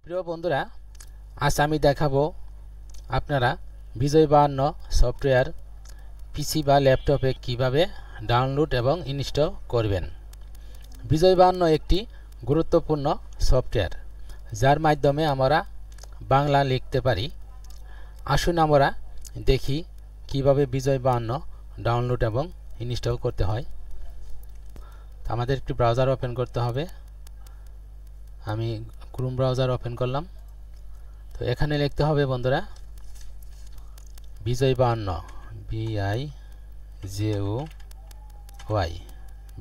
প্রিয় বন্ধুরা, আজ আমি দেখাবো আপনারা বিজয় 52 সফটওয়্যার পিসি বা ল্যাপটপে কিভাবে ডাউনলোড এবং ইনস্টল করবেন। বিজয় 52 একটি গুরুত্বপূর্ণ সফটওয়্যার যার মাধ্যমে আমরা বাংলা লিখতে পারি। আসুন আমরা দেখি কিভাবে বিজয় 52 ডাউনলোড এবং ইনস্টল করতে হয়। আমাদের একটি ব্রাউজার ওপেন করতে হবে। আমি ক্রোম ব্রাউজার ওপেন করলাম। তো এখানে লিখতে হবে বন্ধুরা বিজয় 52 BIJOY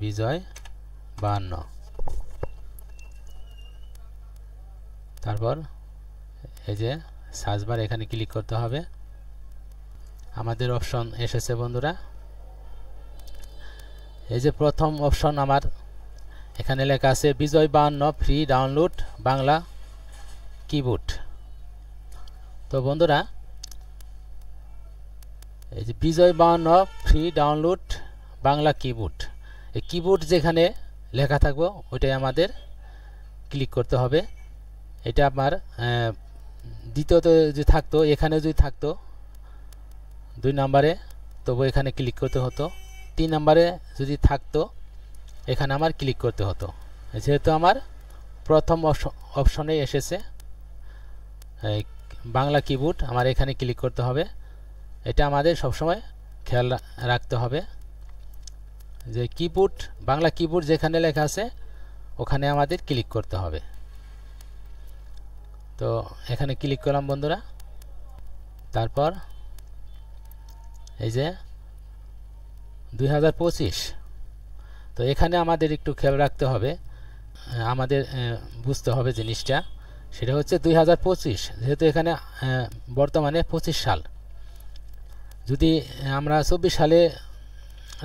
বিজয় 52। তারপর এই যে সার্চ বার, এখানে ক্লিক করতে হবে। আমাদের অপশন এসেছে বন্ধুরা। এই যে প্রথম অপশন আমার এখানে লেখা আছে বিজয় 52 ফ্রি ডাউনলোড বাংলা কিবোর্ড। তো বন্ধুরা, এই যে বিজয় 52 ফ্রি ডাউনলোড বাংলা কিবোর্ড, এই কিবোর্ড যেখানে লেখা থাকবে ওইটাই আমাদের ক্লিক করতে হবে। এটা আমার দ্বিতীয়ত যে থাকতো, এখানে যদি থাকতো 2 নম্বরে, তবু এখানে ক্লিক করতে হতো। 3 নম্বরে যদি থাকতো এখানে আমার ক্লিক করতে হতো। যেহেতু আমার প্রথম অপশনে এসেছে বাংলা কিবোর্ড, আমার এখানে ক্লিক করতে হবে। এটা আমাদের সবসময় খেয়াল রাখতে হবে যে কিবোর্ড বাংলা কিবোর্ড যেখানে লেখা আছে ওখানে আমাদের ক্লিক করতে হবে। তো এখানে ক্লিক করলাম বন্ধুরা। তারপর এই যে 2025, তো এখানে আমাদের একটু খেয়াল রাখতে হবে, আমাদের বুঝতে হবে জিনিসটা। সেটা হচ্ছে 2025, যেহেতু এখানে বর্তমানে 25 সাল। যদি আমরা 24 সালে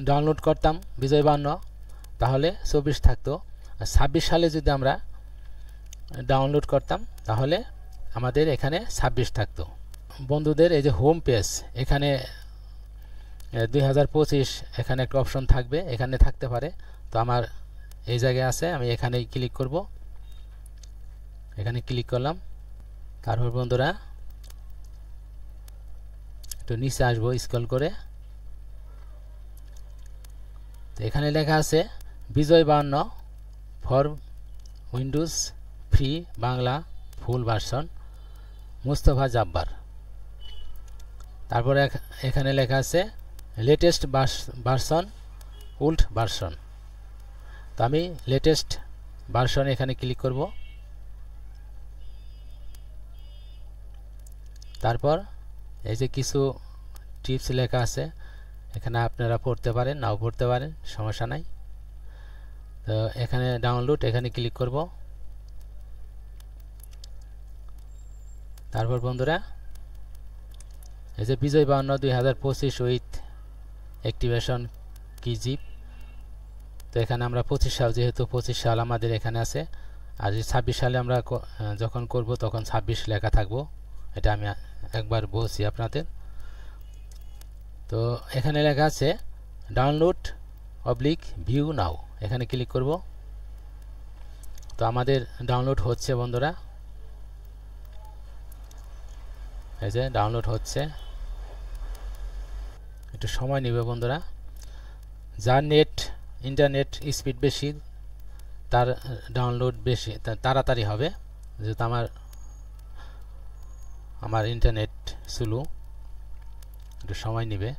ডাউনলোড করতাম বিজয় 52 তাহলে 24 থাকতো। 26 সালে যদি আমরা ডাউনলোড করতাম তাহলে আমাদের এখানে 26 থাকতো। বন্ধুদের এই যে হোম পেজ, এখানে 2025 এখানে একটা অপশন থাকবে, এখানে থাকতে পারে। তো আমার এই জায়গায় আছে, আমি এখানেই ক্লিক করব। এখানে ক্লিক করলাম। তারপর বন্ধুরা একটু নিচে আসবো স্ক্রল করে। তো এখানে লেখা আছে বিজয় 52 for Windows free Bangla full version Mustafa Jabbar. তারপরে এখানে লেখা আছে লেটেস্ট ভার্সন ওল্ড ভার্সন। তো আমি লেটেস্ট ভার্সন এখানে ক্লিক করব। তারপর এই যে কিছু টিপস লেখা আছে, এখানে আপনারা পড়তে পারেন, নাও পড়তে পারেন, সমস্যা নাই। তো এখানে ডাউনলোড, এখানে ক্লিক করব। তারপর বন্ধুরা এই যে বিজয় 52 2025 উইথ অ্যাক্টিভেশন কি জিপ। তো এখানে আমরা 25 সাল, যেহেতু 25 সাল আমাদের এখানে আছে, আর 26 সালে আমরা যখন করব তখন 26 লেখা থাকবো। এটা আমি একবার বলছি আপনাদের। তো এখানে লেখা আছে ডাউনলোড অবলিক ভিউ নাও, এখানে ক্লিক করব। তো আমাদের ডাউনলোড হচ্ছে বন্ধুরা, এই যে ডাউনলোড হচ্ছে। একটু সময় নেবে বন্ধুরা। যার ইন্টারনেট স্পিড বেশি তার ডাউনলোড বেশি তাড়াতাড়ি হবে, যেহেতু আমার ইন্টারনেট স্লো, একটু সময় নেবে।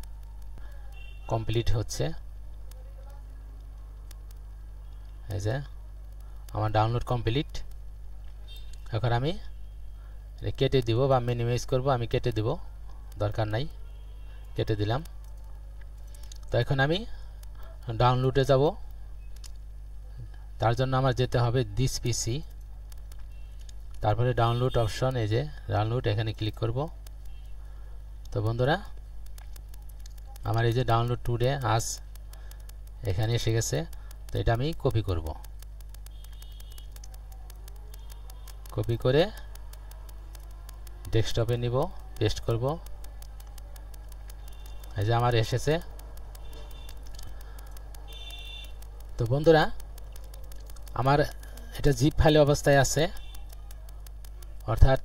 কমপ্লিট হচ্ছে। এই যে আমার ডাউনলোড কমপ্লিট। এখন আমি কেটে দিব বা মিনিমাইজ করব। আমি কেটে দিব, দরকার নাই, কেটে দিলাম। তো এখন আমি ডাউনলোডে যাব। তার জন্য আমার যেতে হবে দিস পিসি। তারপরে ডাউনলোড অপশন, এই যে ডাউনলোড, এখানে ক্লিক করব। তো বন্ধুরা আমার এই যে ডাউনলোড টুডে আজ এখানে এসে গেছে। তো এটা আমি কপি করব। কপি করে ডেস্কটপে নিব, পেস্ট করব। এই যে আমার এসেছে। তো বন্ধুরা আমার এটা জিপ ফাইল অবস্থায় আছে। অর্থাৎ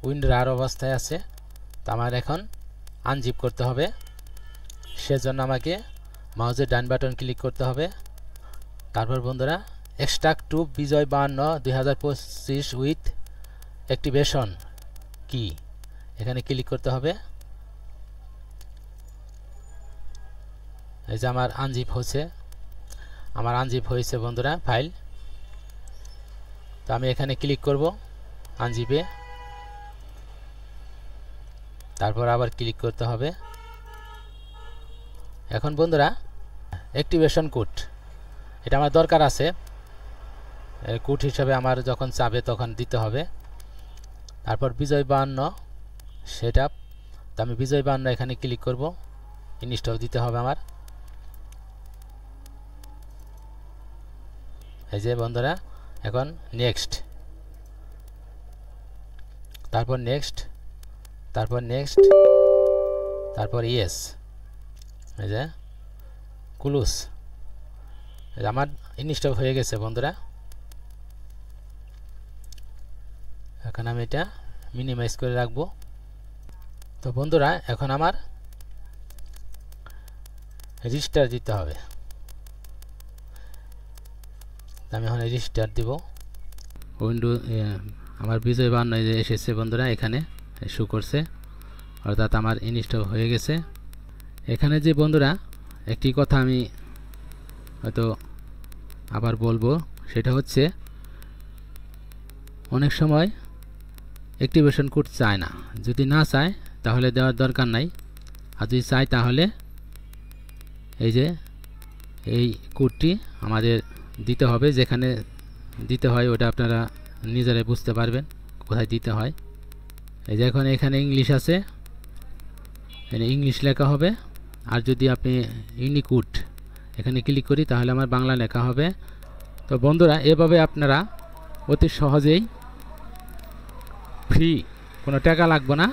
উইন্ডো রার অবস্থায় আছে। তো আমার এখন আনজিপ করতে হবে। সেজন্য আমাকে মাউসের ডান বাটন ক্লিক করতে হবে। তারপর বন্ধুরা extract to Bijoy 52 2025 with activation কি, এখানে ক্লিক করতে হবে। এই যে আমার আনজিপ হয়েছে বন্ধুরা ফাইল। তো আমি এখানে ক্লিক করব আনজিপে, তারপর আবার ক্লিক করতে হবে। এখন বন্ধুরা অ্যাক্টিভেশন কোড এটা আমার দরকার আছে, কোড হিসাবে আমার যখন চাবে তখন দিতে হবে। তারপর বিজয় 52 সেটআপ, তো আমি বিজয় 52 এখানে ক্লিক করব, ইনস্টল দিতে হবে আমার। এই যে বন্ধুরা এখন নেক্সট, তারপর নেক্সট, তারপর নেক্সট, তারপর ইয়েস, এই যে ক্লোজ। আমার ইনস্টল হয়ে গেছে বন্ধুরা। এখন আমি এটা মিনিমাইজ করে রাখবো। তো বন্ধুরা এখন আমার রেজিস্টার দিতে হবে। আমি এখন রেজিস্টার দিব। উইন্ডো আমার বিজয় 52 এসেছে বন্ধুরা, এখানে শো করছে, অর্থাৎ আমার ইনস্টল হয়ে গেছে। এখানে যে বন্ধুরা একটি কথা আমি হয়তো আবার বলবো, সেটা হচ্ছে অনেক সময় অ্যাক্টিভেশন কোড চায় না। যদি না চায় তাহলে দেওয়ার দরকার নাই, আর যদি চায় তাহলে এই যে এই কোডটি আমাদের দিতে হবে। যেখানে দিতে হয় ওটা আপনারা নিজেরাই বুঝতে পারবেন কোথায় দিতে হয়। এই যে এখন এখানে ইংলিশ আছে, ইংলিশ লেখা হবে। আর যদি আপনি ইউনিকোড এখানে ক্লিক করি তাহলে আমার বাংলা লেখা হবে। তো বন্ধুরা এভাবে আপনারা অতি সহজেই ফ্রি, কোনো টাকা লাগবে না,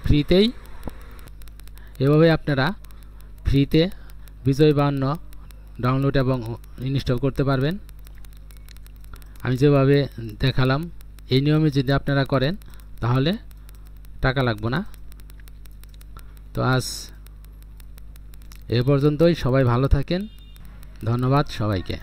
ফ্রিতেই এভাবে আপনারা ফ্রিতে বিজয় 52 ডাউনলোড এবং ইনস্টল করতে পারবেন। আমি যেভাবে দেখালাম এই নিয়মে যদি আপনারা করেন তাহলে টাকা লাগবে না। তো আজ এ পর্যন্তই, সবাই ভালো থাকেন, ধন্যবাদ সবাইকে।